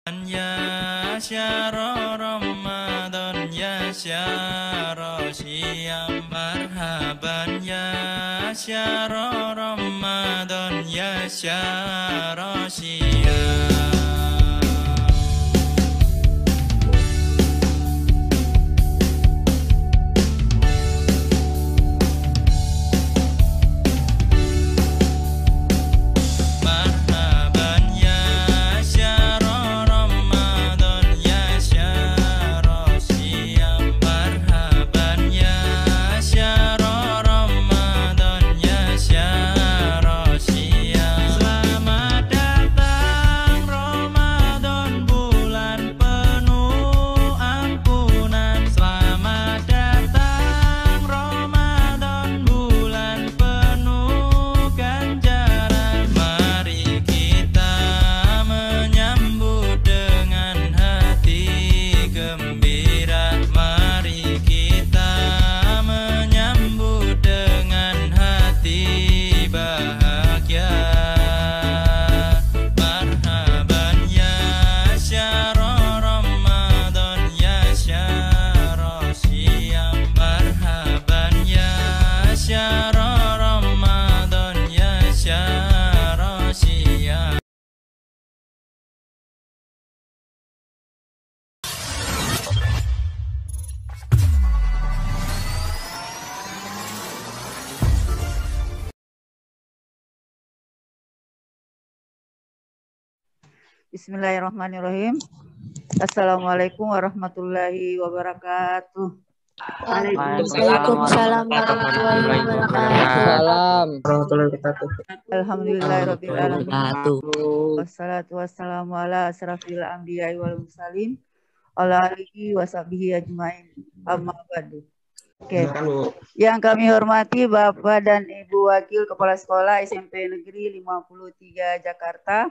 Ya syara Ramadan ya syara Syam marhaban ya syara Ramadan ya syara Syam. Bismillahirrahmanirrahim. Assalamualaikum warahmatullahi wabarakatuh. Waalaikumsalam warahmatullahi wabarakatuh. Alhamdulillahirabbil alamin. Wassalatu wassalamu ala asrafil anbiya'i wal mursalin ala alihi washabihi ajmain. Amma ba'du. Oke. Yang kami hormati Bapak dan Ibu Wakil Kepala Sekolah SMP Negeri 53 Jakarta,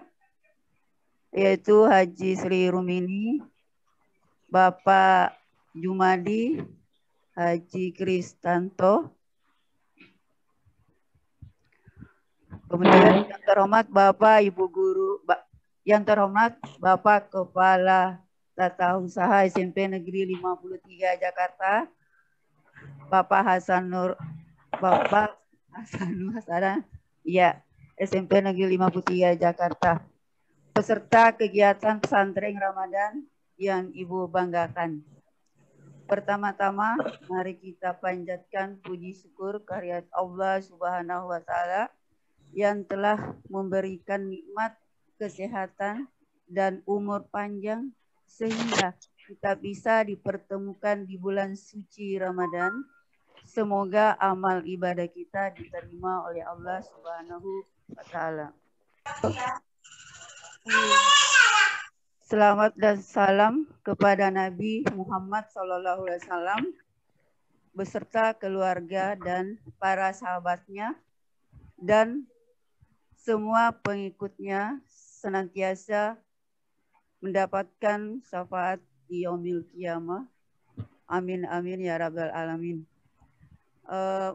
yaitu Haji Sri Rumini, Bapak Jumadi, Haji Kristanto, kemudian yang terhormat Bapak Ibu Guru, yang terhormat Bapak Kepala Tata Usaha SMP Negeri 53 Jakarta, Bapak Hasanur Hasan, ya, SMP Negeri 53 Jakarta. Peserta kegiatan pesantren Ramadan yang Ibu banggakan. Pertama-tama, mari kita panjatkan puji syukur kehadirat Allah Subhanahu wa Ta'ala yang telah memberikan nikmat kesehatan dan umur panjang sehingga kita bisa dipertemukan di bulan suci Ramadan. Semoga amal ibadah kita diterima oleh Allah Subhanahu wa Ta'ala. Selamat dan salam kepada Nabi Muhammad SAW beserta keluarga dan para sahabatnya dan semua pengikutnya senantiasa mendapatkan syafaat di yaumil qiyamah. Amin amin ya rabbal alamin.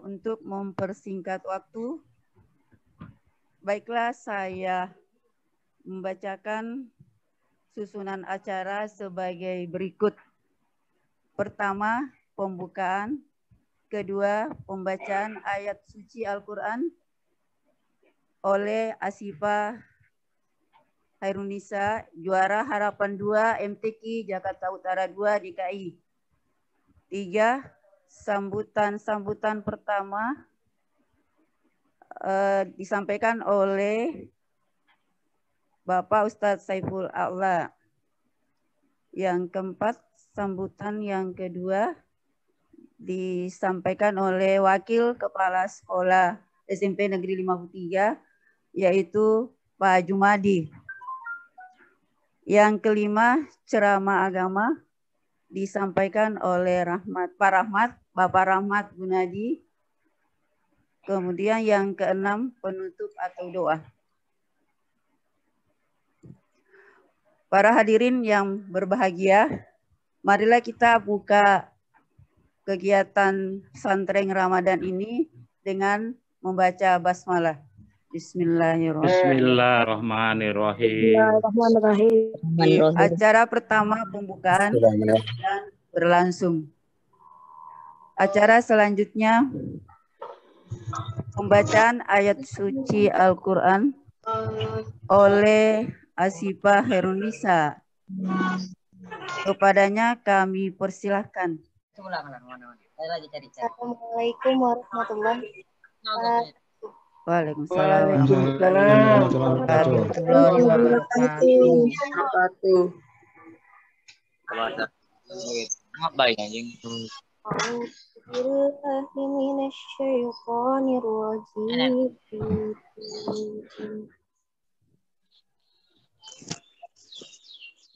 Untuk mempersingkat waktu, baiklah saya membacakan susunan acara sebagai berikut. Pertama, pembukaan. Kedua, pembacaan ayat suci Al-Quran oleh Asifah Hairunisa, juara Harapan 2 MTQ Jakarta Utara 2 DKI. 3, sambutan pertama disampaikan oleh Bapak Ustadz Saiful A'la. Yang keempat, sambutan yang kedua disampaikan oleh Wakil Kepala Sekolah SMP Negeri 53, yaitu Pak Jumadi. Yang kelima, ceramah agama disampaikan oleh Bapak Rahmat Gunadi. Kemudian yang keenam, penutup atau doa. Para hadirin yang berbahagia, marilah kita buka kegiatan pesantren Ramadan ini dengan membaca basmalah. Bismillahirrahmanirrahim. Acara pertama pembukaan dan berlangsung. Acara selanjutnya pembacaan ayat suci Al-Quran oleh Asifa Herunisa. Kepadanya kami persilahkan. Assalamualaikum warahmatullahi wabarakatuh. Waalaikumsalam warahmatullahi wabarakatuh. Baik anjing.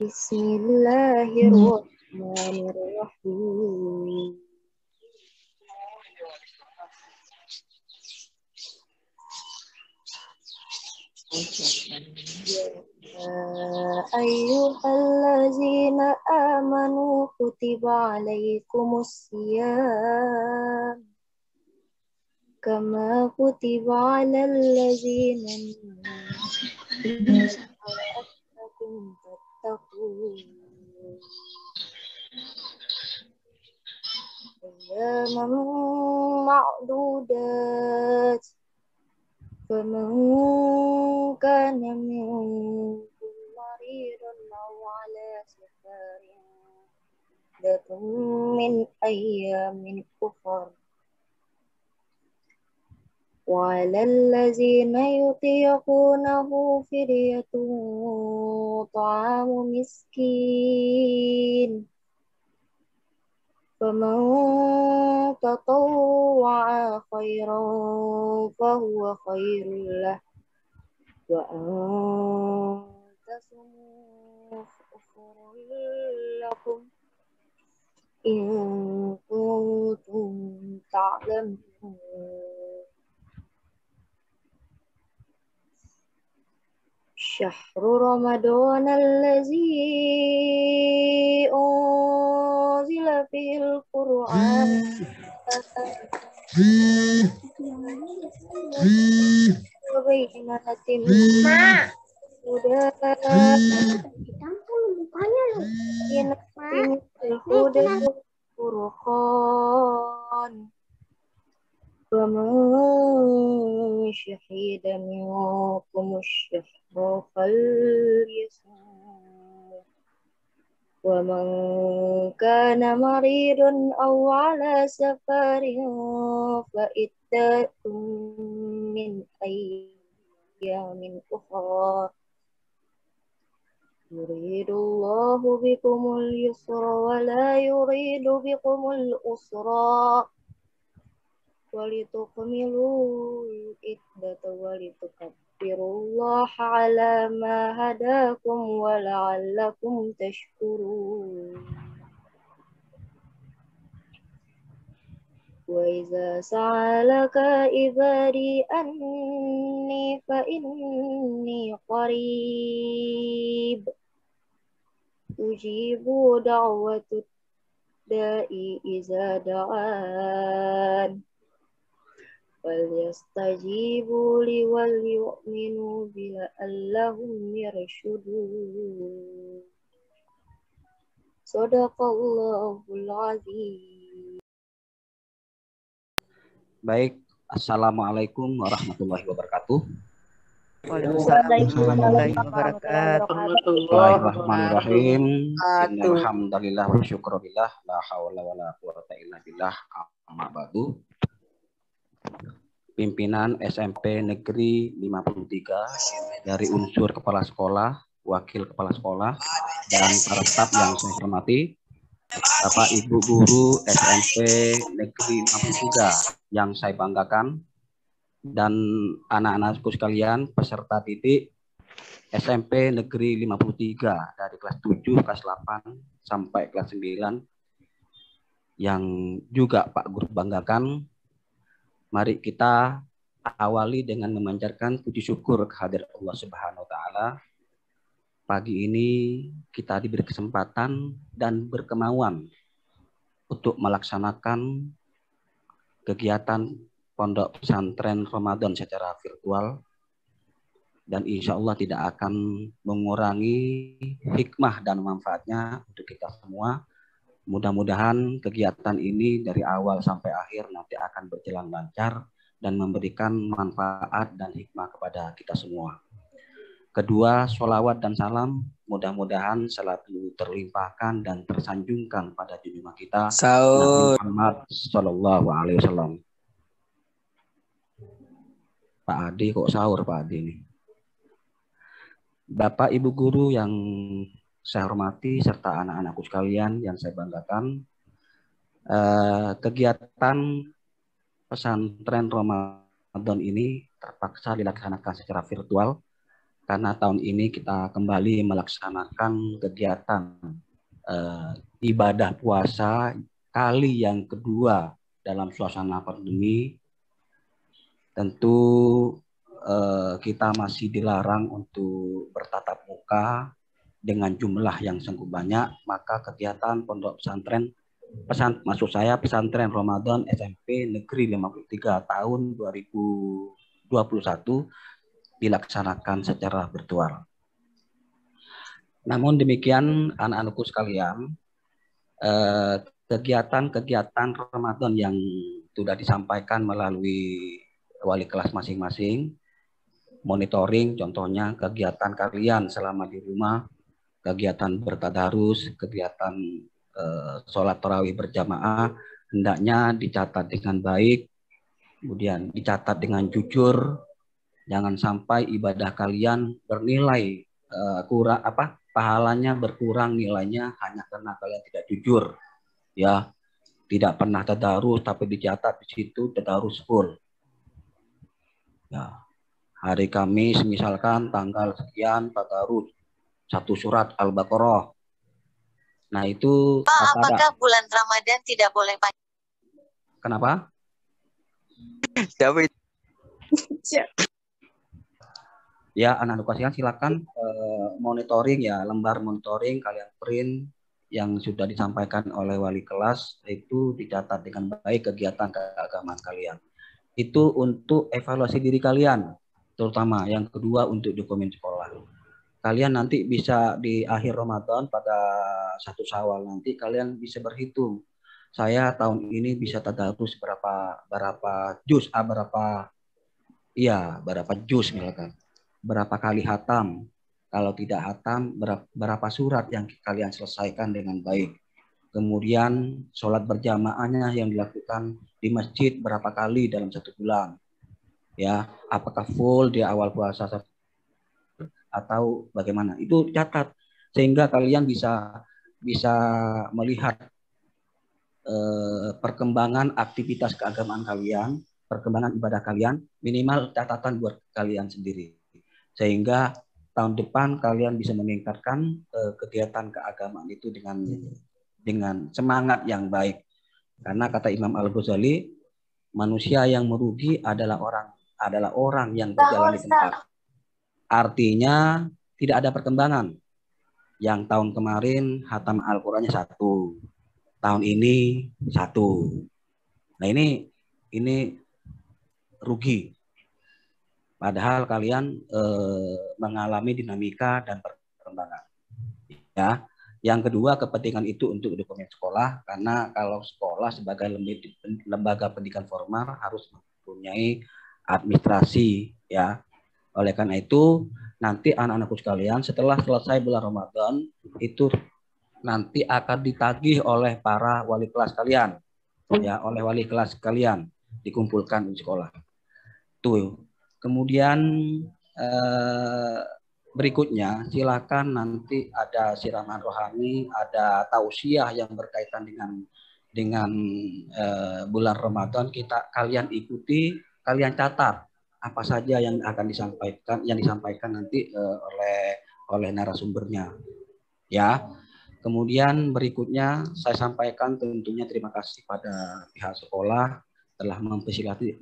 Bismillahirrahmanirrahim. Ayyuhallazina amanu kutiba alaikumusiyam kama kutiba alal ladzina min qablikum tattaqun ayyaman ma'dudat faman kana minkum maridan aw ala safarin lakum min ayyamin ukhra wa 'alal ladzina yutiqunahu fidyatun ta'amu miskin faman tatawwa'a khairan fahuwa khairul lahu wa an tasumu khairul lakum in kuntum ta'lamun. Syahrul Ramadan allazi unzila fil Qur'an bayyinatin huda furqan faman syahida minkum asy-syahra falyasum wa man kana maridan aw ala safarin fa iddatun min ayyamin ukhra yuridullahu bikumul yusra wa la yuridu bikumul usra walitukmilul iddata walitukabbirullaha ala ma hadakum wa la'allakum tashkurun. Wa iza sa'alaka ibadi anni fa inni qarib ujibu da'watud da'i iza da'an falyastajibu li wal yu'minu bi la'allahum yarshudun. Shadaqallahul azim. Baik, assalamualaikum warahmatullahi wabarakatuh. Waalaikumsalam warahmatullahi wabarakatuh. Bismillahirrahmanirrahim. Alhamdulillah wa syukurillah la haula wala quwwata illa billah. Amma ba'du. Pimpinan SMP Negeri 53 dari unsur kepala sekolah, wakil kepala sekolah, dan para staf yang saya hormati, Bapak Ibu Guru SMP Negeri 53 yang saya banggakan, dan anak-anakku sekalian peserta didik SMP Negeri 53 dari kelas 7, kelas 8 sampai kelas 9 yang juga Pak Guru banggakan. Mari kita awali dengan memanjatkan puji syukur kehadirat Allah Subhanahu wa taala. Pagi ini kita diberi kesempatan dan berkemauan untuk melaksanakan kegiatan Pondok Pesantren Ramadan secara virtual dan insya Allah tidak akan mengurangi hikmah dan manfaatnya untuk kita semua. Mudah-mudahan kegiatan ini dari awal sampai akhir nanti akan berjalan lancar dan memberikan manfaat dan hikmah kepada kita semua. Kedua, sholawat dan salam mudah-mudahan selalu terlimpahkan dan tersanjungkan pada junjungan kita Nabi Muhammad Shallallahu Alaihi Wasallam. Pak Adi kok sahur Pak Adi ini? Bapak Ibu guru yang saya hormati serta anak-anakku sekalian yang saya banggakan, kegiatan pesantren Ramadan ini terpaksa dilaksanakan secara virtual karena tahun ini kita kembali melaksanakan kegiatan ibadah puasa kali yang kedua dalam suasana pandemi. Tentu kita masih dilarang untuk bertatap muka dengan jumlah yang cukup banyak, maka kegiatan pondok pesantren pesantren Ramadan SMP Negeri 53 tahun 2021 dilaksanakan secara virtual. Namun demikian anak-anakku sekalian, kegiatan-kegiatan Ramadan yang sudah disampaikan melalui wali kelas masing-masing, monitoring contohnya kegiatan kalian selama di rumah, kegiatan bertadarus, kegiatan sholat tarawih berjamaah, hendaknya dicatat dengan baik, kemudian dicatat dengan jujur. Jangan sampai ibadah kalian bernilai pahalanya berkurang nilainya hanya karena kalian tidak jujur, ya, tidak pernah tadarus tapi dicatat di situ tadarus full. Ya, hari Kamis misalkan tanggal sekian tadarus 1 surat Al-Baqarah. Nah itu Pak, apakah bulan Ramadan tidak boleh pakai? Kenapa? Ya, anak-anak kalian silakan monitoring ya, lembar monitoring kalian print yang sudah disampaikan oleh wali kelas itu dicatat dengan baik kegiatan keagamaan kalian. Itu untuk evaluasi diri kalian, terutama yang kedua untuk dokumen sekolah. Kalian nanti bisa di akhir Ramadan pada 1 Syawal nanti kalian bisa berhitung. Saya tahun ini bisa tadarus berapa juz misalkan. Berapa kali hatam, kalau tidak hatam berapa surat yang kalian selesaikan dengan baik. Kemudian sholat berjamaahnya yang dilakukan di masjid berapa kali dalam 1 bulan, ya, apakah full di awal puasa atau bagaimana, itu catat sehingga kalian bisa melihat perkembangan aktivitas keagamaan kalian, perkembangan ibadah kalian, minimal catatan buat kalian sendiri. Sehingga tahun depan kalian bisa meningkatkan kegiatan keagamaan itu dengan semangat yang baik. Karena kata Imam Al-Ghazali, manusia yang merugi adalah orang yang berjalan di tempat. Artinya tidak ada perkembangan. Yang tahun kemarin hatam Al-Qur'annya 1, tahun ini 1. Nah ini rugi. Padahal kalian mengalami dinamika dan perkembangan. Ya, yang kedua kepentingan itu untuk dokumen sekolah, karena kalau sekolah sebagai lembaga pendidikan formal harus mempunyai administrasi, ya. Oleh karena itu nanti anak-anakku sekalian setelah selesai bulan Ramadan itu nanti akan ditagih oleh para wali kelas kalian, ya, oleh wali kelas kalian dikumpulkan di sekolah. Tuh. Kemudian berikutnya silakan nanti ada siraman rohani, ada tausiah yang berkaitan dengan bulan Ramadan, kalian ikuti, kalian catat apa saja yang akan disampaikan nanti oleh narasumbernya, ya. Kemudian berikutnya saya sampaikan tentunya terima kasih pada pihak sekolah telah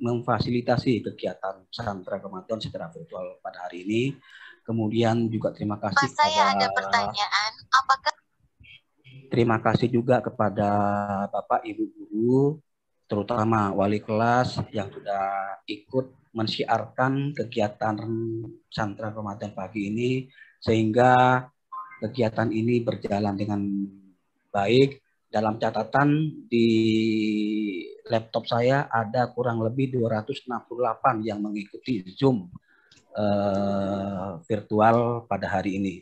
memfasilitasi kegiatan pesantren Ramadan secara virtual pada hari ini. Kemudian juga terima kasih ada pertanyaan, apakah terima kasih juga kepada Bapak Ibu guru, terutama wali kelas yang sudah ikut mensyiarkan kegiatan pesantren Ramadan pagi ini sehingga kegiatan ini berjalan dengan baik. Dalam catatan di laptop saya ada kurang lebih 268 yang mengikuti Zoom virtual pada hari ini.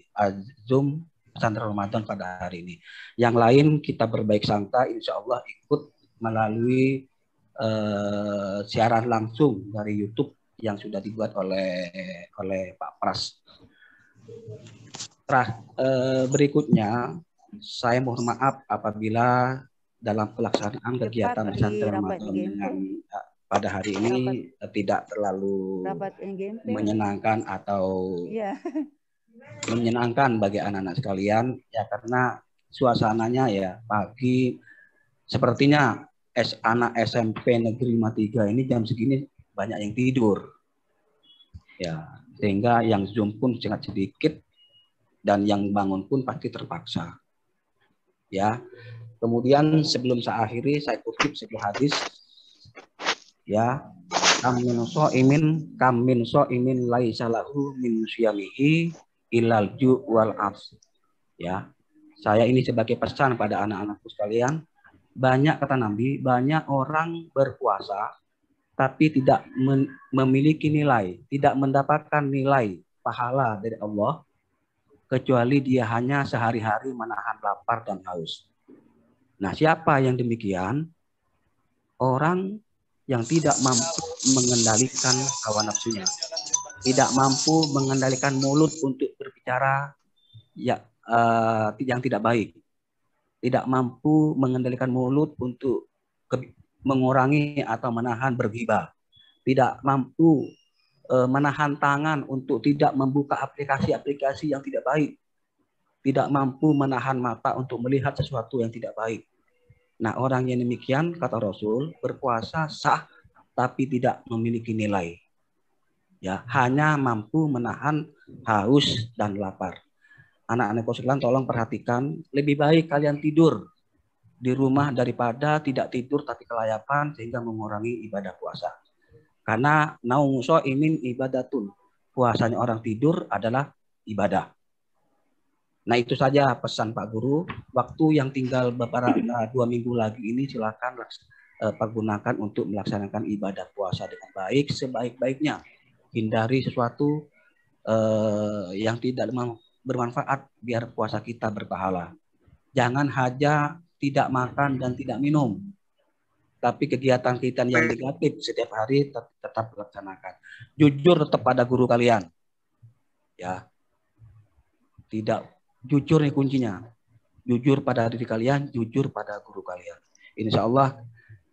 Zoom pesantren Ramadan pada hari ini. Yang lain kita berbaik sangka insya Allah ikut melalui siaran langsung dari YouTube yang sudah dibuat oleh Pak Pras. Berikutnya saya mohon maaf apabila dalam pelaksanaan kegiatan pesantren Ramadan dengan pada hari ini tidak terlalu menyenangkan atau menyenangkan bagi anak-anak sekalian ya, karena suasananya ya pagi sepertinya anak SMP Negeri 53 ini jam segini banyak yang tidur ya, sehingga yang Zoom pun sangat sedikit dan yang bangun pun pasti terpaksa ya. Kemudian sebelum saya akhiri, saya kutip sebuah hadis ya, kam min shaimin laisa lahu min syamihi ilal ju' wal afs ya. Saya ini sebagai pesan pada anak-anakku sekalian, banyak kata Nabi, banyak orang berpuasa tapi tidak memiliki nilai, tidak mendapatkan nilai pahala dari Allah kecuali dia hanya sehari-hari menahan lapar dan haus. Nah, siapa yang demikian? Orang yang tidak mampu mengendalikan hawa nafsunya, tidak mampu mengendalikan mulut untuk berbicara yang tidak baik, tidak mampu mengendalikan mulut untuk mengurangi atau menahan berghibah, tidak mampu menahan tangan untuk tidak membuka aplikasi-aplikasi yang tidak baik, tidak mampu menahan mata untuk melihat sesuatu yang tidak baik. Nah, orang yang demikian, kata Rasul, berpuasa sah tapi tidak memiliki nilai. Ya, hanya mampu menahan haus dan lapar. Anak-anak sekalian tolong perhatikan, lebih baik kalian tidur di rumah daripada tidak tidur tapi kelayapan sehingga mengurangi ibadah puasa. Karena naumu shaimin ibadatun. Puasanya orang tidur adalah ibadah. Nah, itu saja pesan Pak Guru. Waktu yang tinggal beberapa 2 minggu lagi ini silakan pergunakan untuk melaksanakan ibadah puasa dengan baik, sebaik-baiknya. Hindari sesuatu yang tidak bermanfaat biar puasa kita berpahala. Jangan hanya tidak makan dan tidak minum, tapi kegiatan-kegiatan yang negatif setiap hari tetap dilaksanakan. Jujur tetap pada guru kalian. Ya. Tidak jujur nih kuncinya. Jujur pada diri kalian, jujur pada guru kalian. Insya Allah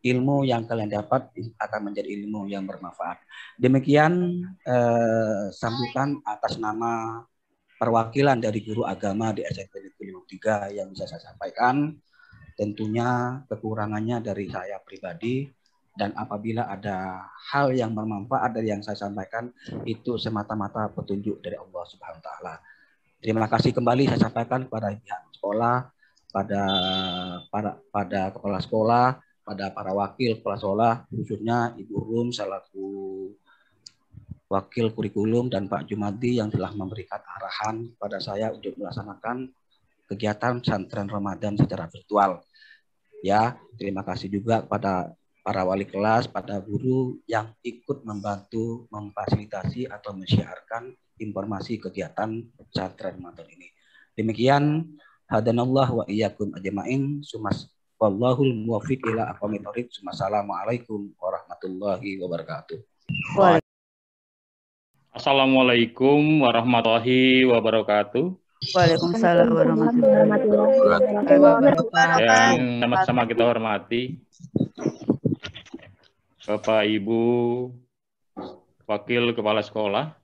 ilmu yang kalian dapat akan menjadi ilmu yang bermanfaat. Demikian sambutan atas nama perwakilan dari guru agama di SMP Negeri 53 yang bisa saya sampaikan. Tentunya kekurangannya dari saya pribadi, dan apabila ada hal yang bermanfaat dari yang saya sampaikan itu semata-mata petunjuk dari Allah Subhanahu wa taala. Terima kasih kembali saya sampaikan kepada pihak sekolah, pada kepala sekolah, pada para wakil kepala sekolah, khususnya Ibu Rum selaku wakil kurikulum dan Pak Jumadi yang telah memberikan arahan kepada saya untuk melaksanakan kegiatan pesantren Ramadan secara virtual. Ya, terima kasih juga kepada para wali kelas, pada guru yang ikut membantu memfasilitasi atau menyiarkan informasi kegiatan pesantren Ramadan ini. Demikian, hadanallah wa iyyakum ajmain. Wallahul muwaffiq ila aqwamit thoriq. Assalamualaikum warahmatullahi wabarakatuh. Assalamualaikum warahmatullahi wabarakatuh. Waalaikumsalam warahmatullahi wabarakatuh. Yang sama-sama kita hormati Bapak Ibu Wakil Kepala Sekolah,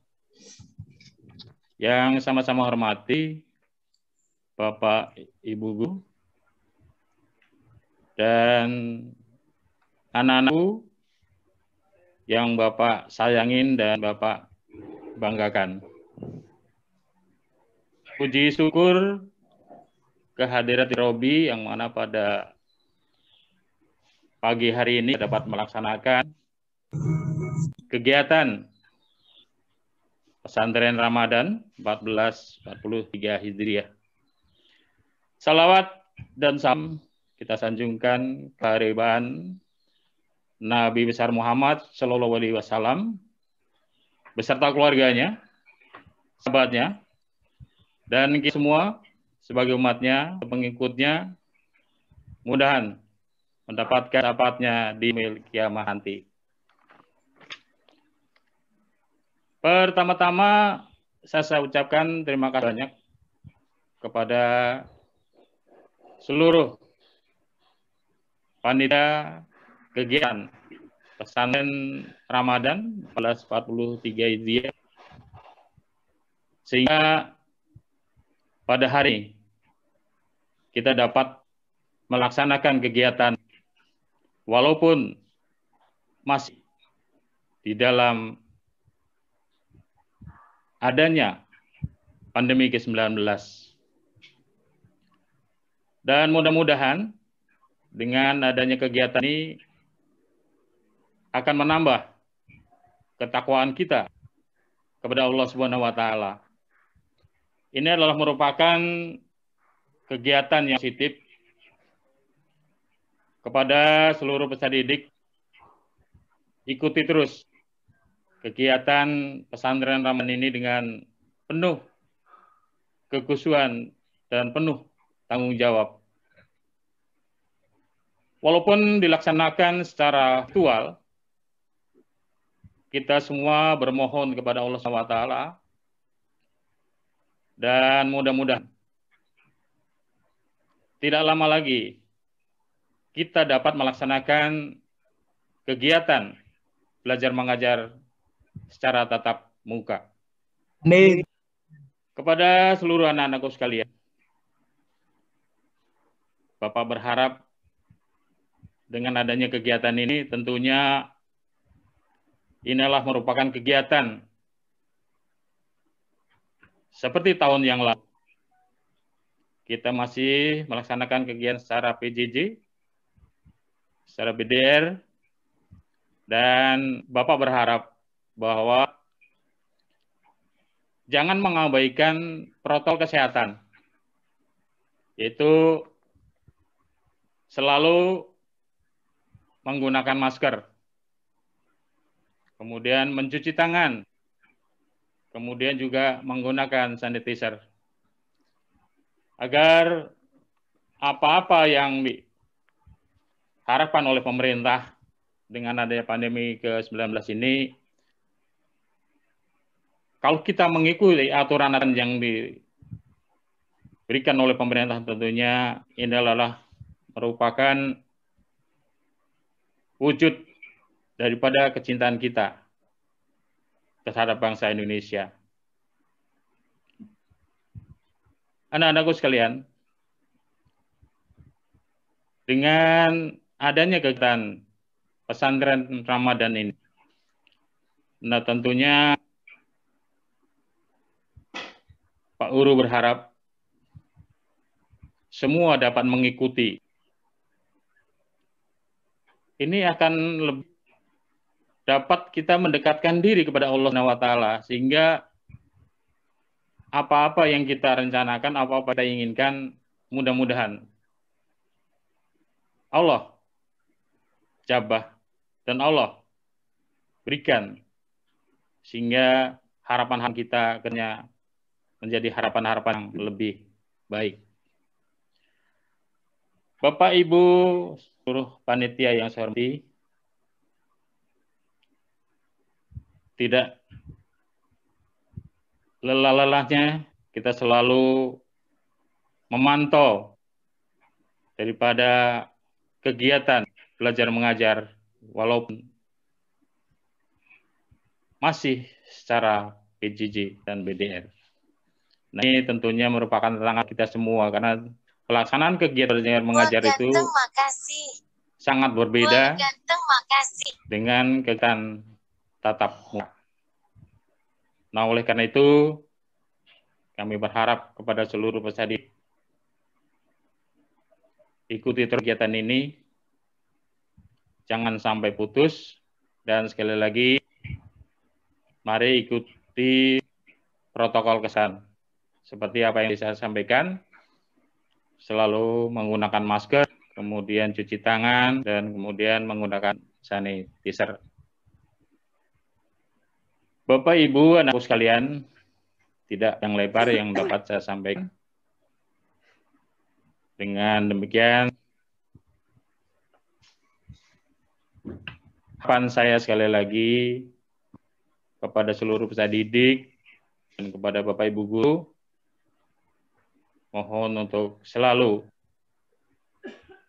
yang sama-sama hormati Bapak Ibu Guru dan anak-anakku yang Bapak sayangin dan Bapak banggakan. Puji syukur kehadirat Robi yang mana pada pagi hari ini dapat melaksanakan kegiatan pesantren Ramadan 1443 Hijriah. Salawat dan salam kita sanjungkan kehadiran Nabi besar Muhammad Shallallahu Alaihi Wasallam beserta keluarganya, sahabatnya, dan kita semua sebagai umatnya, pengikutnya, mudahan mendapatkan dapatnya di mil kiamah nanti. Pertama-tama saya ucapkan terima kasih banyak kepada seluruh panitia kegiatan pesantren Ramadan 1443 Hijriah, sehingga pada hari ini kita dapat melaksanakan kegiatan walaupun masih di dalam adanya pandemi ke-19. Dan mudah-mudahan dengan adanya kegiatan ini akan menambah ketakwaan kita kepada Allah Subhanahu wa taala. Ini adalah merupakan kegiatan yang positif kepada seluruh peserta didik. Ikuti terus kegiatan pesantren Ramadan ini dengan penuh kekhusyuan dan penuh tanggung jawab. Walaupun dilaksanakan secara virtual, kita semua bermohon kepada Allah SWT dan mudah-mudahan tidak lama lagi kita dapat melaksanakan kegiatan belajar mengajar secara tatap muka. Amin. Kepada seluruh anak-anakku sekalian, Bapak berharap dengan adanya kegiatan ini tentunya inilah merupakan kegiatan seperti tahun yang lalu. Kita masih melaksanakan kegiatan secara PJJ, secara BDR, dan Bapak berharap bahwa jangan mengabaikan protokol kesehatan, yaitu selalu menggunakan masker, kemudian mencuci tangan, kemudian juga menggunakan sanitizer, agar apa-apa yang diharapkan oleh pemerintah dengan adanya pandemi ke-19 ini, kalau kita mengikuti aturan yang diberikan oleh pemerintah, tentunya ini adalah merupakan wujud daripada kecintaan kita terhadap bangsa Indonesia. Anak-anakku sekalian, dengan adanya kegiatan pesantren Ramadan ini, nah tentunya Pak Guru berharap semua dapat mengikuti. Ini akan dapat kita mendekatkan diri kepada Allah SWT, sehingga apa-apa yang kita rencanakan, apa-apa kita inginkan, mudah-mudahan Allah jabah dan Allah berikan, sehingga harapan kita akhirnya menjadi harapan-harapan yang lebih baik. Bapak, Ibu, seluruh panitia yang saya hormati, tidak lelah-lelahnya kita selalu memantau daripada kegiatan belajar mengajar, walaupun masih secara PJJ dan BDR. Nah, ini tentunya merupakan tantangan kita semua, karena pelaksanaan kegiatan belajar mengajar itu sangat berbeda dengan kegiatan tatap muka. Nah, oleh karena itu, kami berharap kepada seluruh peserta didik, ikuti kegiatan ini, jangan sampai putus, dan sekali lagi mari ikuti protokol kesehatan. Seperti apa yang saya sampaikan, selalu menggunakan masker, kemudian cuci tangan, dan kemudian menggunakan sanitizer. Bapak, Ibu, anakku sekalian, tidak yang lebar yang dapat saya sampaikan. Dengan demikian, harapan saya sekali lagi kepada seluruh peserta didik dan kepada Bapak Ibu guru, mohon untuk selalu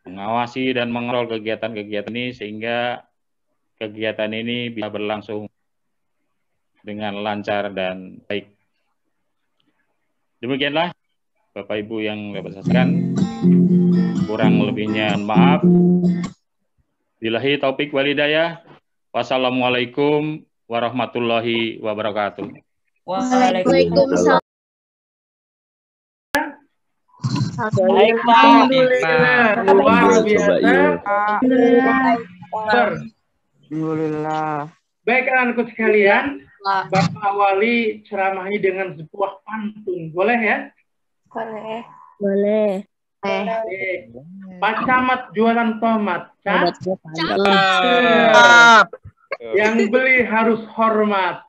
mengawasi dan mengontrol kegiatan-kegiatan ini sehingga kegiatan ini bisa berlangsung dengan lancar dan baik. Demikianlah Bapak Ibu yang dapat saya sampaikan. Kurang lebihnya maaf. Billahi taufik wal hidayah. Wassalamualaikum warahmatullahi wabarakatuh. Waalaikumsalam. Baik, Pak. Luar biasa. Alhamdulillah. Baik, anak-anakku sekalian, Bapak awali ceramahnya dengan sebuah pantun. Boleh ya? Boleh. Boleh. Pak Camat jualan tomat. Yang beli harus hormat.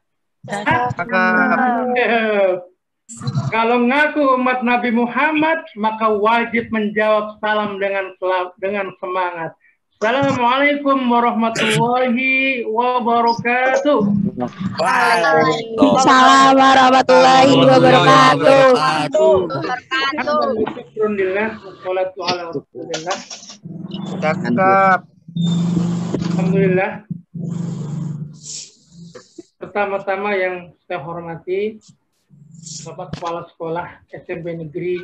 Kalau ngaku umat Nabi Muhammad, maka wajib menjawab salam dengan semangat. Assalamualaikum warahmatullahi wabarakatuh. Waalaikumsalam warahmatullahi wabarakatuh. Alhamdulillah, wassalatu ala rasulillah. Alhamdulillah. Pertama-tama yang saya hormati Bapak Kepala Sekolah SMP Negeri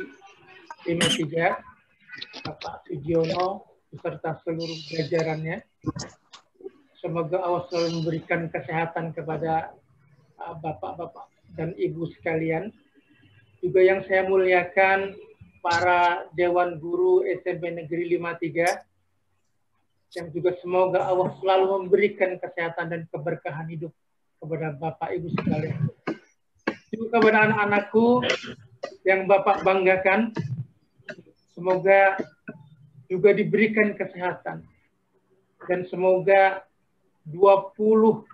53, Bapak Sugiono beserta seluruh jajarannya. Semoga Allah selalu memberikan kesehatan kepada bapak-bapak dan ibu sekalian. Juga yang saya muliakan para Dewan Guru SMP Negeri 53, yang juga semoga Allah selalu memberikan kesehatan dan keberkahan hidup kepada bapak ibu sekalian. Juga kepada anak-anakku yang Bapak banggakan, semoga juga diberikan kesehatan. Dan semoga 20-25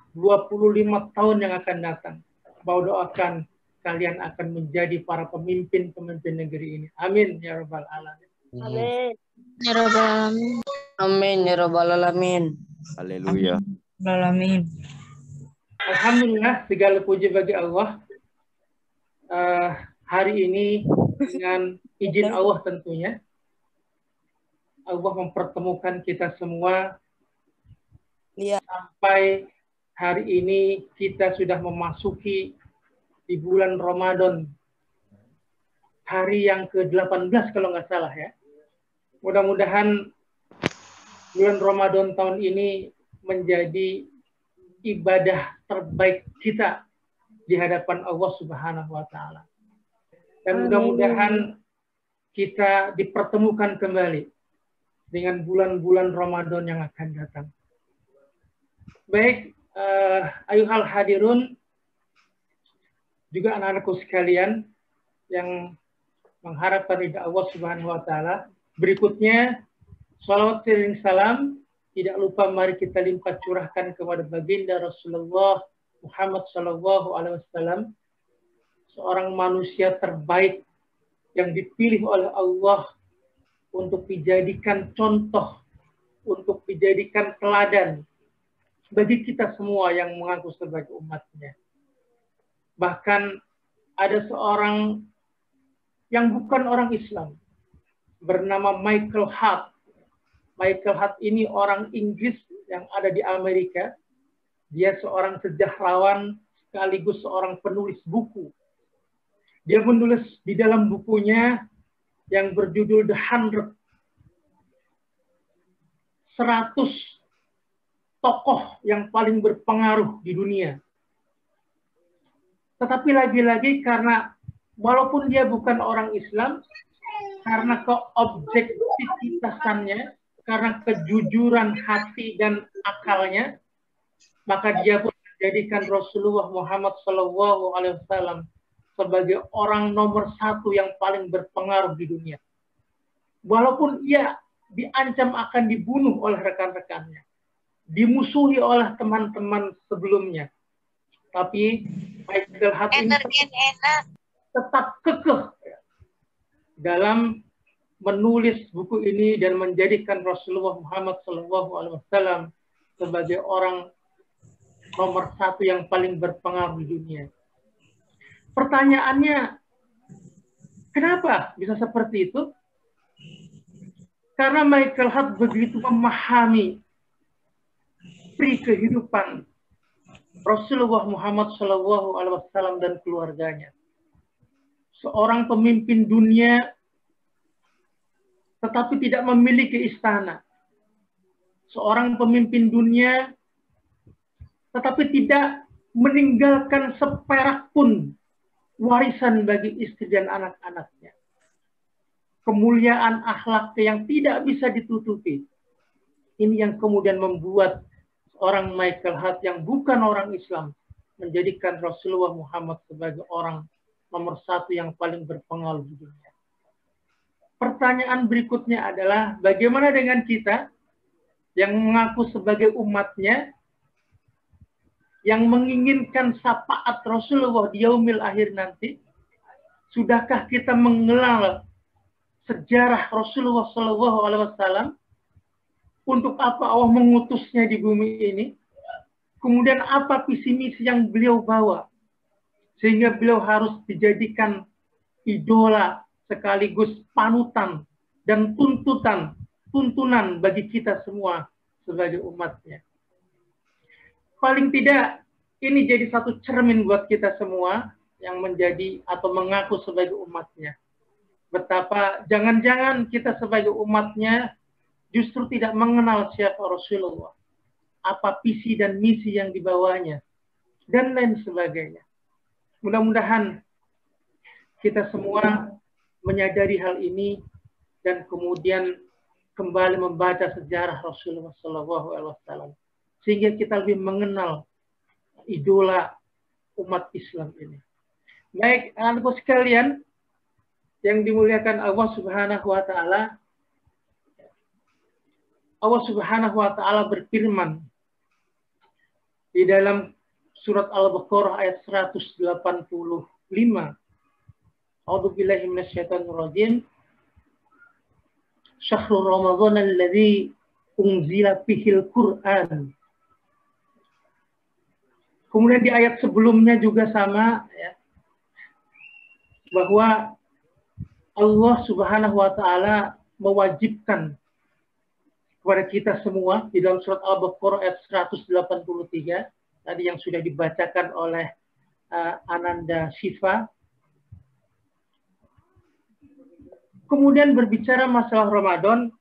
tahun yang akan datang, Bapak doakan kalian akan menjadi para pemimpin-pemimpin negeri ini. Amin ya rabbal alamin. Amin. Ya rabbal alamin. Amin ya rabbal alamin. Haleluya. Alamin. Alhamdulillah, segala puji bagi Allah. Hari ini dengan izin Allah tentunya, Allah mempertemukan kita semua. Sampai hari ini kita sudah memasuki di bulan Ramadan, hari yang ke-18 kalau nggak salah ya. Mudah-mudahan bulan Ramadan tahun ini menjadi ibadah terbaik kita di hadapan Allah Subhanahu wa Ta'ala. Dan mudah-mudahan kita dipertemukan kembali dengan bulan-bulan Ramadan yang akan datang. Baik, ayuhal hadirun, juga anak-anakku sekalian yang mengharapkan ridha Allah Subhanahu wa Ta'ala. Berikutnya, salawat dan salam tidak lupa mari kita limpah curahkan kepada baginda Rasulullah Muhammad Sallallahu Alaihi Wasallam, seorang manusia terbaik yang dipilih oleh Allah untuk dijadikan contoh, untuk dijadikan teladan bagi kita semua yang mengaku sebagai umatnya. Bahkan ada seorang yang bukan orang Islam, bernama Michael Hart. Michael Hart ini orang Inggris yang ada di Amerika. Dia seorang sejarawan sekaligus seorang penulis buku. Dia menulis di dalam bukunya yang berjudul The 100, 100 tokoh yang paling berpengaruh di dunia. Tetapi lagi-lagi karena walaupun dia bukan orang Islam, karena keobjektivitasannya, karena kejujuran hati dan akalnya, maka dia pun menjadikan Rasulullah Muhammad SAW sebagai orang nomor satu yang paling berpengaruh di dunia. Walaupun ia diancam akan dibunuh oleh rekan-rekannya, dimusuhi oleh teman-teman sebelumnya, tapi Michael Hart ini tetap kekeh dalam menulis buku ini dan menjadikan Rasulullah Muhammad SAW sebagai orang nomor satu yang paling berpengaruh di dunia. Pertanyaannya, kenapa bisa seperti itu? Karena Michael Hart begitu memahami pri kehidupan Rasulullah Muhammad SAW dan keluarganya. Seorang pemimpin dunia tetapi tidak memiliki istana. Seorang pemimpin dunia tetapi tidak meninggalkan seperak pun warisan bagi istri dan anak-anaknya. Kemuliaan akhlak yang tidak bisa ditutupi. Ini yang kemudian membuat seorang Michael Hart yang bukan orang Islam menjadikan Rasulullah Muhammad sebagai orang nomor satu yang paling berpengaruh di dunia. Pertanyaan berikutnya adalah bagaimana dengan kita yang mengaku sebagai umatnya, yang menginginkan syafaat Rasulullah di yaumil akhir nanti? Sudahkah kita mengenal sejarah Rasulullah SAW? Untuk apa Allah mengutusnya di bumi ini? Kemudian apa visi misi yang beliau bawa? Sehingga beliau harus dijadikan idola sekaligus panutan dan tuntunan bagi kita semua sebagai umatnya. Paling tidak ini jadi satu cermin buat kita semua yang menjadi atau mengaku sebagai umatnya. Betapa jangan-jangan kita sebagai umatnya justru tidak mengenal siapa Rasulullah, apa visi dan misi yang dibawanya, dan lain sebagainya. Mudah-mudahan kita semua menyadari hal ini dan kemudian kembali membaca sejarah Rasulullah SAW, sehingga kita lebih mengenal idola umat Islam ini. Baik, anak-anakku sekalian yang dimuliakan Allah Subhanahu wa Ta'ala, Allah Subhanahu wa Ta'ala berfirman di dalam surat Al-Baqarah ayat 185. A'udzubillahi minasyaitonir rajim. Syahrul Ramadan alladzi unzila fihil Qur'an. Kemudian di ayat sebelumnya juga sama ya, bahwa Allah Subhanahu wa Ta'ala mewajibkan kepada kita semua di dalam surat Al-Baqarah ayat 183 tadi yang sudah dibacakan oleh Ananda Shifa. Kemudian berbicara masalah Ramadan,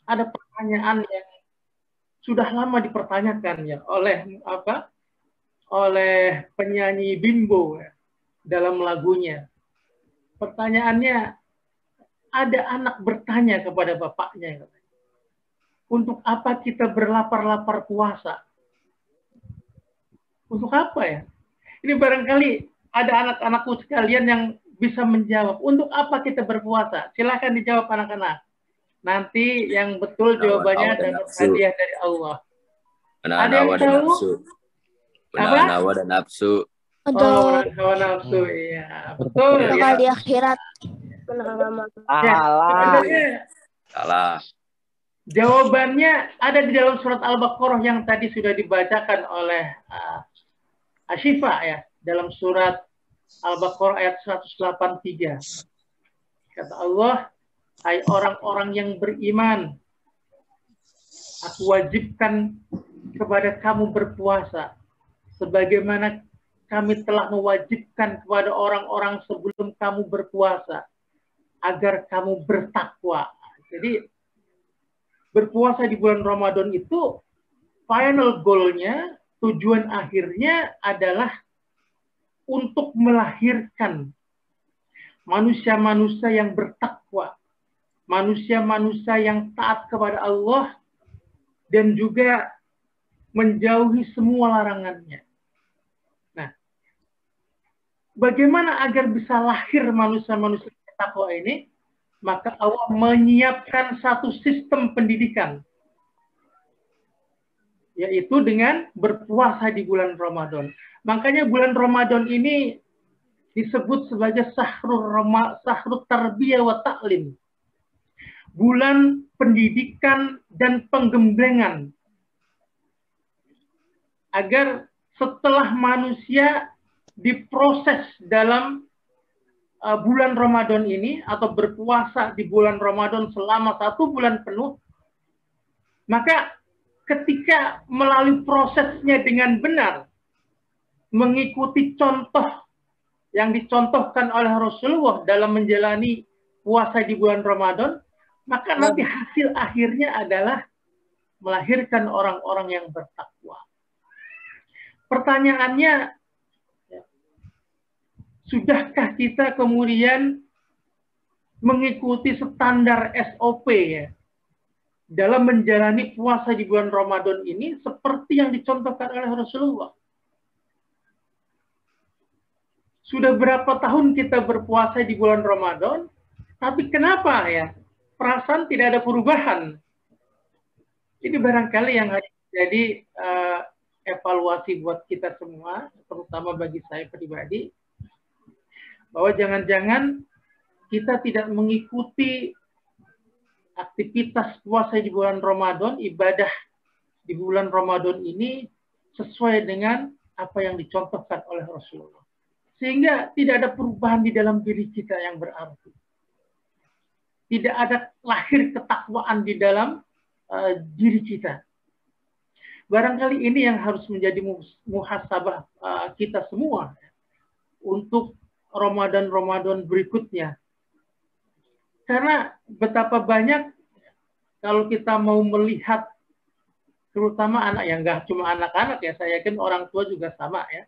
ada pertanyaan yang sudah lama dipertanyakan ya oleh penyanyi Bimbo ya, dalam lagunya. Pertanyaannya, ada anak bertanya kepada bapaknya, untuk apa kita berlapar-lapar puasa? Untuk apa ya? Ini barangkali ada anak-anakku sekalian yang bisa menjawab. Untuk apa kita berpuasa? Silakan dijawab anak-anak. Nanti yang betul jawabannya dapat hadiah dari Allah. Ada yang tahu? Menahan hawa dan nafsu. Menahan hawa nafsu, iya. Betul. Bakal di akhirat. Salah. Jawabannya ada di dalam surat Al-Baqarah yang tadi sudah dibacakan oleh Ashifa ya, dalam surat Al-Baqarah ayat 183. Kata Allah, hai orang-orang yang beriman, aku wajibkan kepada kamu berpuasa sebagaimana kami telah mewajibkan kepada orang-orang sebelum kamu berpuasa agar kamu bertakwa. Jadi berpuasa di bulan Ramadan itu final goal-nya, tujuan akhirnya adalah untuk melahirkan manusia-manusia yang bertakwa, manusia-manusia yang taat kepada Allah, dan juga menjauhi semua larangannya. bagaimana agar bisa lahir manusia-manusia takwa ini? Maka Allah menyiapkan satu sistem pendidikan, yaitu dengan berpuasa di bulan Ramadan. Makanya bulan Ramadan ini disebut sebagai sahrul tarbiyah wa ta'lim. Bulan pendidikan dan penggemblengan. Agar setelah manusia diproses dalam bulan Ramadan ini atau berpuasa di bulan Ramadan selama 1 bulan penuh, maka ketika melalui prosesnya dengan benar, mengikuti contoh yang dicontohkan oleh Rasulullah dalam menjalani puasa di bulan Ramadan, maka nanti hasil akhirnya adalah melahirkan orang-orang yang bertakwa. Pertanyaannya, sudahkah kita kemudian mengikuti standar SOP ya, dalam menjalani puasa di bulan Ramadan ini seperti yang dicontohkan oleh Rasulullah? Sudah berapa tahun kita berpuasa di bulan Ramadan, tapi kenapa ya perasaan tidak ada perubahan? Ini barangkali yang harus jadi evaluasi buat kita semua, terutama bagi saya pribadi, bahwa jangan-jangan kita tidak mengikuti aktivitas puasa di bulan Ramadan, ibadah di bulan Ramadan ini sesuai dengan apa yang dicontohkan oleh Rasulullah. Sehingga tidak ada perubahan di dalam diri kita yang berarti. Tidak ada lahir ketakwaan di dalam diri kita. Barangkali ini yang harus menjadi muhasabah kita semua untuk Ramadan-Ramadan berikutnya. Karena betapa banyak kalau kita mau melihat, terutama anak yang nggak cuma anak-anak ya, saya yakin orang tua juga sama ya.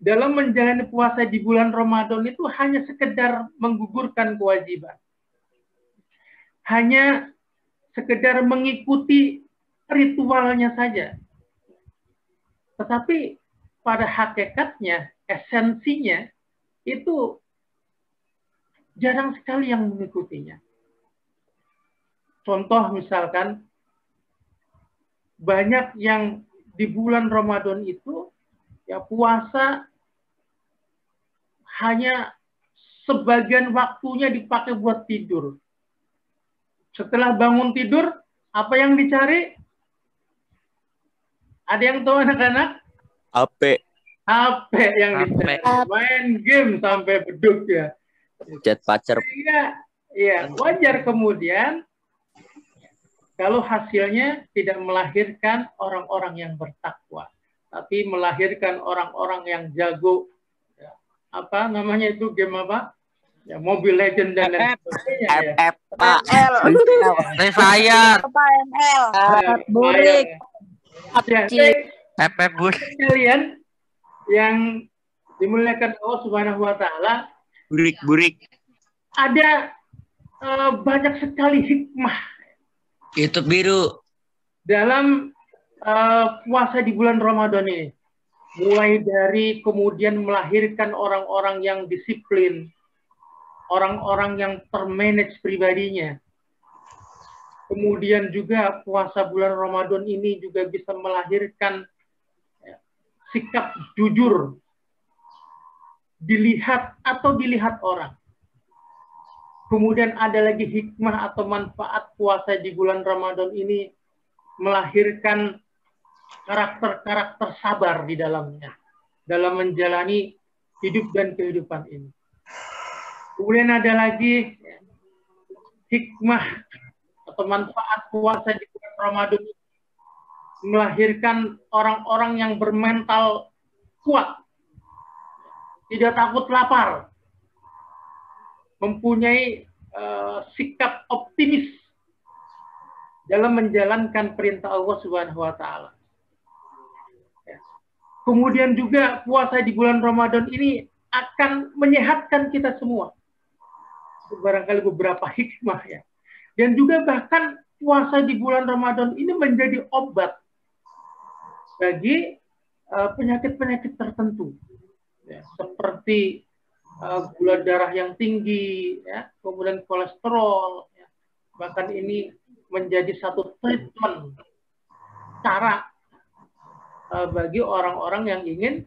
Dalam menjalani puasa di bulan Ramadan itu hanya sekedar menggugurkan kewajiban. Hanya sekedar mengikuti ritualnya saja. Tetapi pada hakikatnya, esensinya, itu jarang sekali yang mengikutinya. Contoh misalkan, banyak yang di bulan Ramadan itu, ya puasa hanya sebagian waktunya dipakai buat tidur. Setelah bangun tidur, apa yang dicari? Ada yang tahu anak-anak? HP. HP yang dicari. Main game sampai beduk ya. Chat pacar. Iya, wajar kemudian kalau hasilnya tidak melahirkan orang-orang yang bertakwa, tapi melahirkan orang-orang yang jago. Ya, apa namanya itu game apa? Ya, Mobile Legends dan lain sebagainya. FFL. Free Fire. Burik. FF Bus. Kalian yang dimuliakan Allah Subhanahu wa taala, Burik. ada banyak sekali hikmah YouTube biru dalam puasa di bulan Ramadan ini. Mulai dari kemudian melahirkan orang-orang yang disiplin, orang-orang yang termanage pribadinya. Kemudian juga puasa bulan Ramadan ini juga bisa melahirkan sikap jujur, dilihat atau dilihat orang. Kemudian ada lagi hikmah atau manfaat puasa di bulan Ramadan ini melahirkan karakter-karakter sabar di dalamnya dalam menjalani hidup dan kehidupan ini. Kemudian ada lagi hikmah atau manfaat puasa di bulan Ramadan ini melahirkan orang-orang yang bermental kuat, tidak takut lapar, mempunyai sikap optimis dalam menjalankan perintah Allah Subhanahu wa taala. Kemudian juga puasa di bulan Ramadan ini akan menyehatkan kita semua. Barangkali beberapa hikmah ya. Dan juga bahkan puasa di bulan Ramadan ini menjadi obat bagi penyakit-penyakit tertentu. ya, seperti gula darah yang tinggi, ya, kemudian kolesterol, ya. Bahkan ini menjadi satu treatment cara bagi orang-orang yang ingin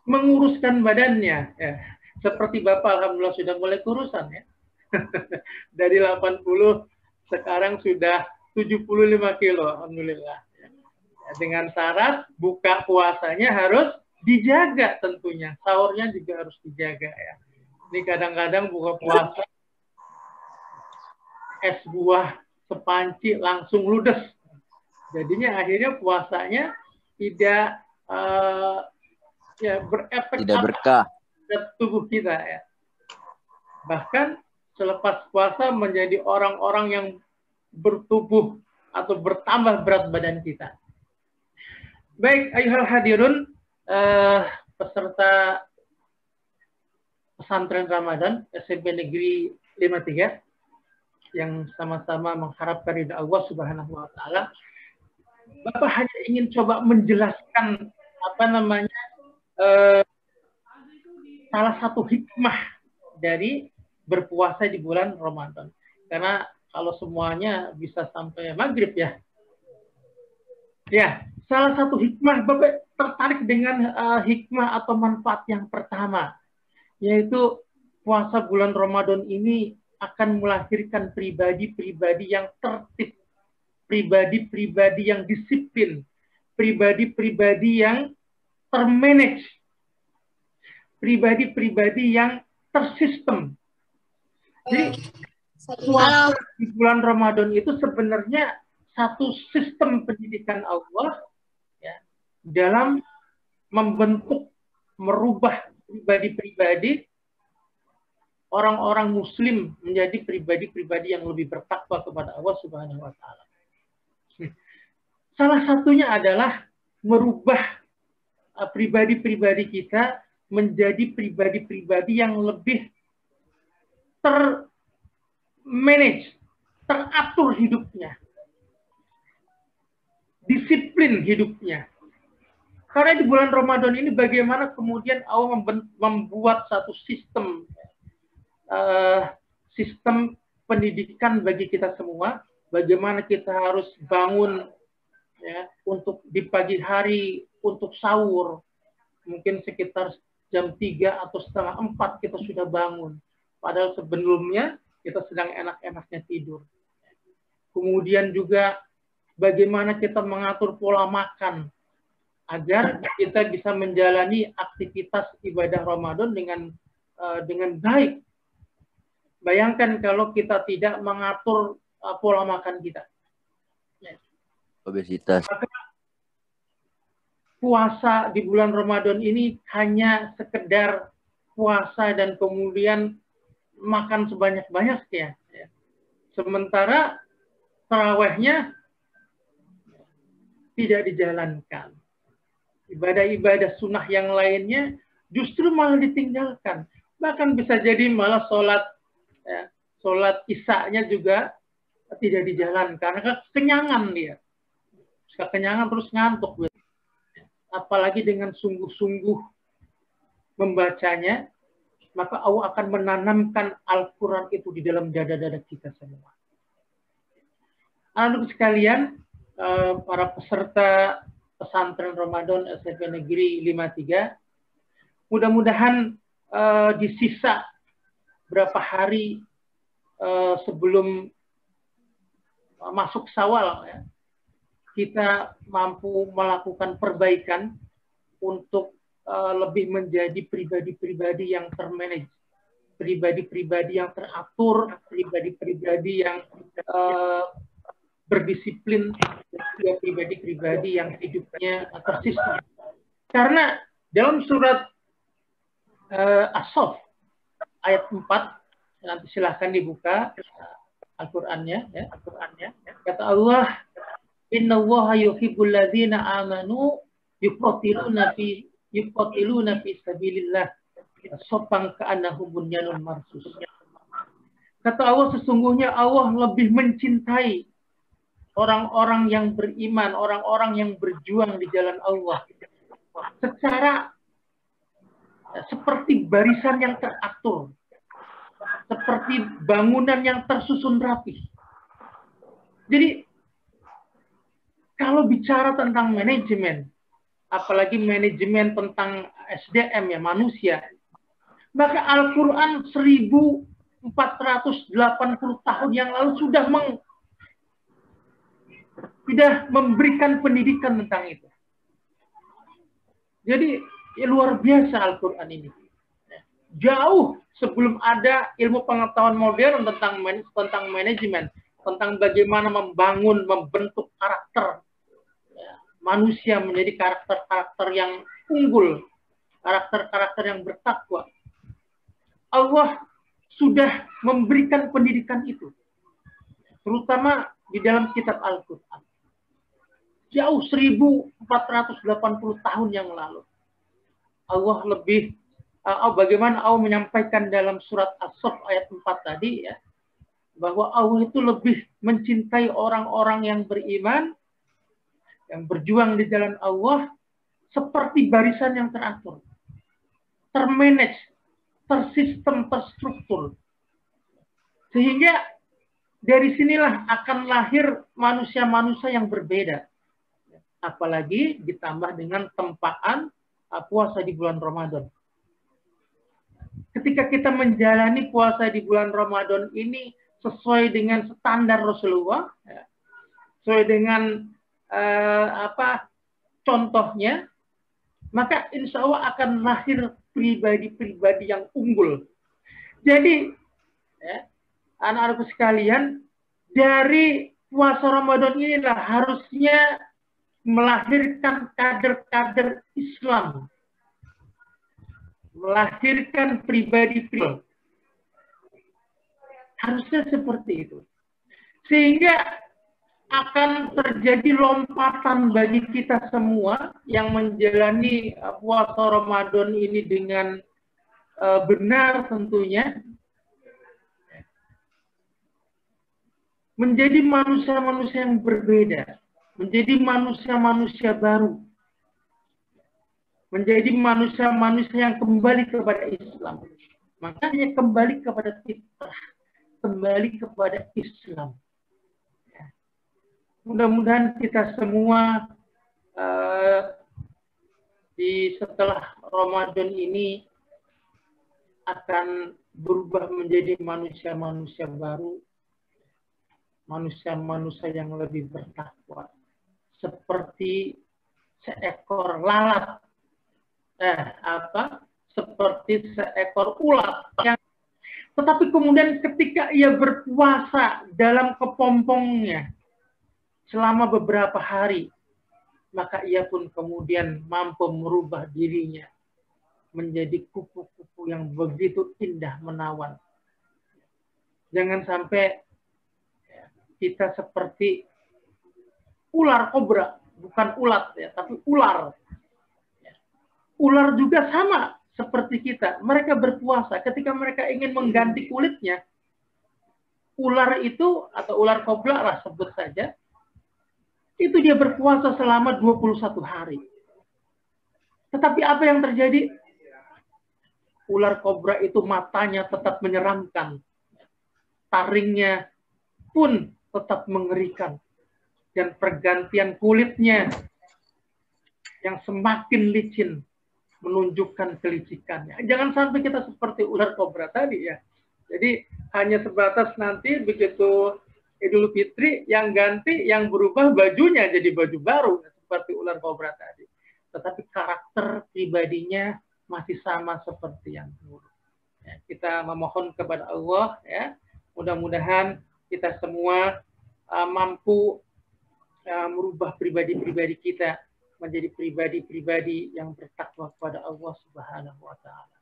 menguruskan badannya. Ya. Seperti Bapak, alhamdulillah sudah mulai kurusan ya. Dari 80 sekarang sudah 75 kilo, alhamdulillah. Ya. Dengan syarat buka puasanya harus dijaga tentunya, sahurnya juga harus dijaga ya. Ini kadang-kadang buka puasa es buah sepanci langsung ludes. Jadinya akhirnya puasanya tidak ya berefek Tidak berkah ke tubuh kita ya. Bahkan selepas puasa menjadi orang-orang yang bertubuh atau bertambah berat badan kita. Baik, ayuhal hadirun, peserta pesantren Ramadan SMP Negeri 53 yang sama-sama mengharapkan ridha Allah Subhanahu wa taala. Bapak hanya ingin coba menjelaskan salah satu hikmah dari berpuasa di bulan Ramadan. Karena kalau semuanya bisa sampai maghrib ya. Ya, salah satu hikmah, Bapak tertarik dengan hikmah atau manfaat yang pertama, yaitu puasa bulan Ramadan ini akan melahirkan pribadi-pribadi yang tertib, pribadi-pribadi yang disiplin, pribadi-pribadi yang termanage, pribadi-pribadi yang tersistem. Jadi puasa di bulan Ramadan itu sebenarnya satu sistem pendidikan Allah ya, dalam membentuk, merubah pribadi-pribadi orang-orang Muslim menjadi pribadi-pribadi yang lebih bertakwa kepada Allah Subhanahu wa taala. Salah satunya adalah merubah pribadi-pribadi kita menjadi pribadi-pribadi yang lebih termanage, teratur hidupnya, disiplin hidupnya. Karena di bulan Ramadan ini bagaimana kemudian Allah membuat satu sistem pendidikan bagi kita semua, bagaimana kita harus bangun ya, untuk di pagi hari untuk sahur, mungkin sekitar jam 3 atau setengah 4 kita sudah bangun, padahal sebelumnya kita sedang enak-enaknya tidur. Kemudian juga bagaimana kita mengatur pola makan agar kita bisa menjalani aktivitas ibadah Ramadan dengan baik. Bayangkan kalau kita tidak mengatur pola makan kita. obesitas. Maka puasa di bulan Ramadan ini hanya sekedar puasa dan kemudian makan sebanyak-banyaknya. Sementara tarawehnya tidak dijalankan. Ibadah-ibadah sunnah yang lainnya justru malah ditinggalkan. Bahkan bisa jadi malah sholat isya-nya juga tidak dijalankan. Karena kekenyangan dia. Kekenyangan terus ngantuk. Apalagi dengan sungguh-sungguh membacanya, maka Allah akan menanamkan Al-Quran itu di dalam dada-dada kita semua. Anak-anak sekalian, para peserta pesantren Ramadan SMP Negeri 53, mudah-mudahan di sisa berapa hari sebelum masuk Syawal, ya, kita mampu melakukan perbaikan untuk lebih menjadi pribadi-pribadi yang termanage, pribadi-pribadi yang teratur, pribadi-pribadi yang berdisiplin, dan juga pribadi-pribadi yang hidupnya tersistem. Karena dalam surat As-Saff ayat 4, nanti silahkan dibuka Al-Qur'annya, ya, Al-Qur'annya. Kata Allah, "Innallaha yuhibbul ladzina amanu yuqatiluna fi sabilillah saffan ka'annahum bunyanun marsus." Kata Allah, sesungguhnya Allah lebih mencintai orang-orang yang beriman, orang-orang yang berjuang di jalan Allah secara seperti barisan yang teratur, seperti bangunan yang tersusun rapi. Jadi kalau bicara tentang manajemen, apalagi manajemen tentang SDM ya, manusia, maka Al-Quran 1480 tahun yang lalu sudah memberikan pendidikan tentang itu. Jadi luar biasa Al-Quran ini. Jauh sebelum ada ilmu pengetahuan modern tentang manajemen, tentang bagaimana membentuk karakter manusia menjadi karakter-karakter yang unggul, karakter-karakter yang bertakwa. Allah sudah memberikan pendidikan itu, terutama di dalam kitab Al-Quran. Jauh 1480 tahun yang lalu. Allah bagaimana Allah menyampaikan dalam surat As-Saff ayat 4 tadi ya, bahwa Allah itu lebih mencintai orang-orang yang beriman, yang berjuang di jalan Allah, seperti barisan yang teratur, termanage, tersistem, terstruktur. Sehingga dari sinilah akan lahir manusia-manusia yang berbeda. Apalagi ditambah dengan tempaan puasa di bulan Ramadan. Ketika kita menjalani puasa di bulan Ramadan ini sesuai dengan standar Rasulullah, sesuai dengan contohnya, maka insya Allah akan lahir pribadi-pribadi yang unggul. Jadi, anak-anakku sekalian, dari puasa Ramadan inilah harusnya melahirkan kader-kader Islam, melahirkan pribadi-pribadi. Harusnya seperti itu. Sehingga akan terjadi lompatan bagi kita semua yang menjalani puasa Ramadan ini dengan benar tentunya, menjadi manusia-manusia yang berbeda, menjadi manusia-manusia baru, menjadi manusia-manusia yang kembali kepada Islam. Makanya kembali kepada fitrah, kembali kepada Islam. Mudah-mudahan kita semua setelah Ramadan ini akan berubah menjadi manusia-manusia baru, manusia-manusia yang lebih bertakwa, seperti seekor lalat, seperti seekor ulat. Tetapi kemudian ketika ia berpuasa dalam kepompongnya selama beberapa hari, maka ia pun kemudian mampu merubah dirinya menjadi kupu-kupu yang begitu indah menawan. Jangan sampai kita seperti ular kobra, bukan ulat ya, tapi ular. Ular juga sama seperti kita. Mereka berpuasa. Ketika mereka ingin mengganti kulitnya, ular itu atau ular kobra lah sebut saja, itu dia berpuasa selama 21 hari. Tetapi apa yang terjadi? Ular kobra itu matanya tetap menyeramkan. Taringnya pun tetap mengerikan. Dan pergantian kulitnya yang semakin licin menunjukkan kelicikannya. Jangan sampai kita seperti ular kobra tadi ya. Jadi hanya sebatas nanti begitu Idul Fitri yang ganti, yang berubah bajunya jadi baju baru seperti ular kobra tadi. Tetapi karakter pribadinya masih sama seperti yang dulu. Ya, kita memohon kepada Allah ya, mudah-mudahan kita semua mampu merubah pribadi-pribadi kita menjadi pribadi-pribadi yang bertakwa kepada Allah Subhanahu wa taala.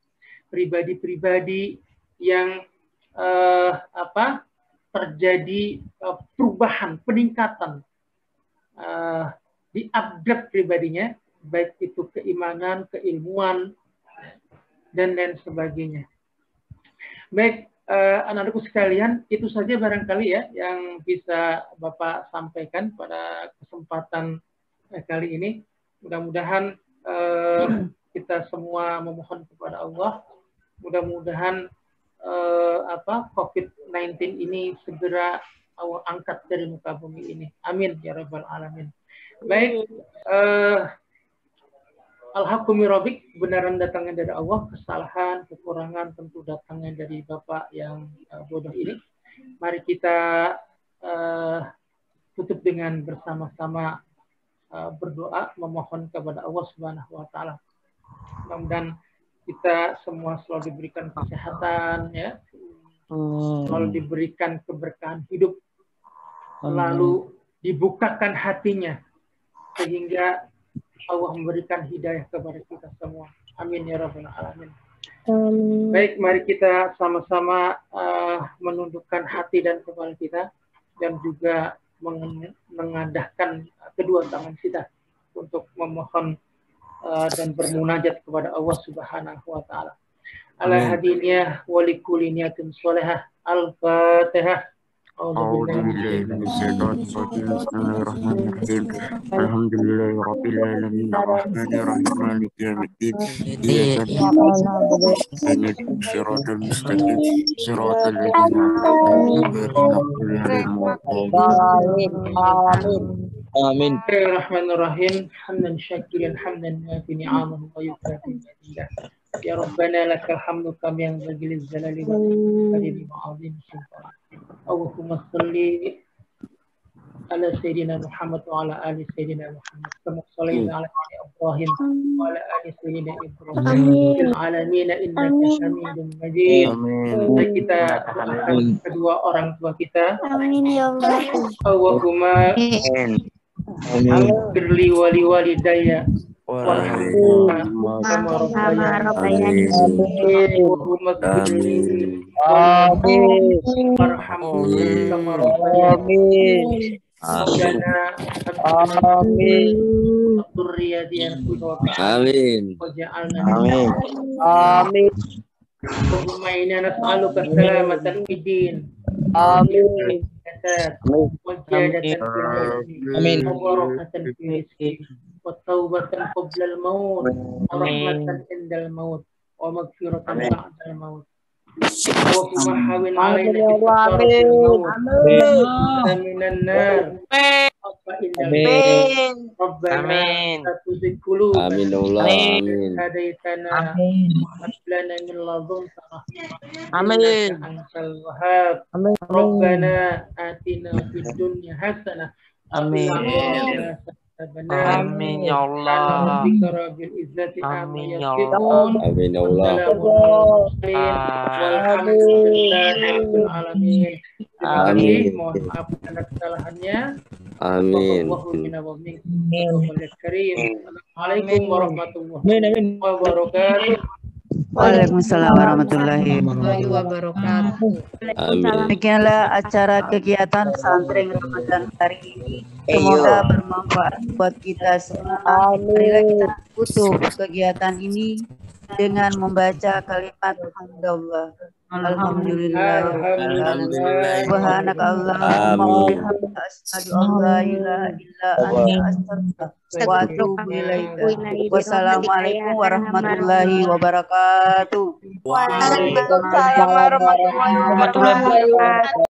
Pribadi-pribadi yang terjadi perubahan, peningkatan di upgrade pribadinya, baik itu keimanan, keilmuan, dan lain sebagainya. Baik, anak-anakku sekalian, itu saja barangkali ya yang bisa Bapak sampaikan pada kesempatan kali ini. Mudah-mudahan kita semua memohon kepada Allah, mudah-mudahan COVID-19 ini segera Allah angkat dari muka bumi ini. Amin ya rabbal alamin. Baik, Alhamdulillah, benaran datangnya dari Allah, kesalahan, kekurangan tentu datangnya dari Bapak yang bodoh ini. Mari kita tutup dengan bersama-sama berdoa, memohon kepada Allah Subhanahu wa taala. Mudah-mudahan kita semua selalu diberikan kesehatan, ya, selalu diberikan keberkahan hidup, selalu dibukakan hatinya sehingga Allah memberikan hidayah kepada kita semua. Amin ya rabbal alamin. Baik, mari kita sama-sama menundukkan hati dan kepala kita dan juga mengadahkan kedua tangan kita untuk memohon dan bermunajat kepada Allah Subhanahu wa taala. Ala hadiniyah wa likulli niyatin shalihah. Al-Fatihah. Alhamdulillahirrahmanirrahim. Ar-Rahmanirrahim. Maliki yaumiddin. Shiratal mustaqim. Shiratal ladzina Amin. Bismillahirrahmanirrahim. Hamdan syakiran hamdan fi ni'amahu wa yukafi madillah. Ya Rabbana lakal hamdu kama yanbaghi lizzalali wal ikrami wa 'azimi sultan. Allahumma shalli ala sayyidina Muhammad wa ala ali sayyidina Muhammad kama shallaita ala Ibrahim wa ala ali sayyidina Ibrahim fil alamin innaka Hamidum Majid. Kita doakan kedua orang tua kita. Amin ya Allah. Allahumma firli wali walidayya warhamhuma kama rabbayani Allahumma firli warhamhuma kama rabbayani Amin. Amin. Allahumma inna nas'aluka salamatan fid din. Amin. Amin. وتوبة قبل الموت ورحمة عند الموت ومغفرة بعد الموت. اللهم حاول علينا استغفار الموت من النار. ربنا لا تزغ قلوبنا إذ هديتنا وهب لنا من لدنك رحمة إنك أنت الوهاب. ربنا آتنا في الدنيا حسنة وفي الآخرة Amin ya Allah. Amin ya Allah. Amin ya Allah. Amin. Mohon maaf atas kesalahannya. Amin. Assalamualaikum warahmatullahi wabarakatuh. Waalaikumsalam warahmatullahi Wabarakatuh. Demikianlah acara kegiatan pesantren Ramadan hari ini. Semoga bermanfaat buat kita semua. Marilah kita tutup kegiatan ini dengan membaca kalimat hamdalillah. Alhamdulillah. Subhanaka Allahumma wa bihamdika asyhadu an la ilaha illa anta astaghfiruka wa atubu ilaika. Wassalamualaikum warahmatullahi wabarakatuh. Waalaikumsalam warahmatullahi wabarakatuh.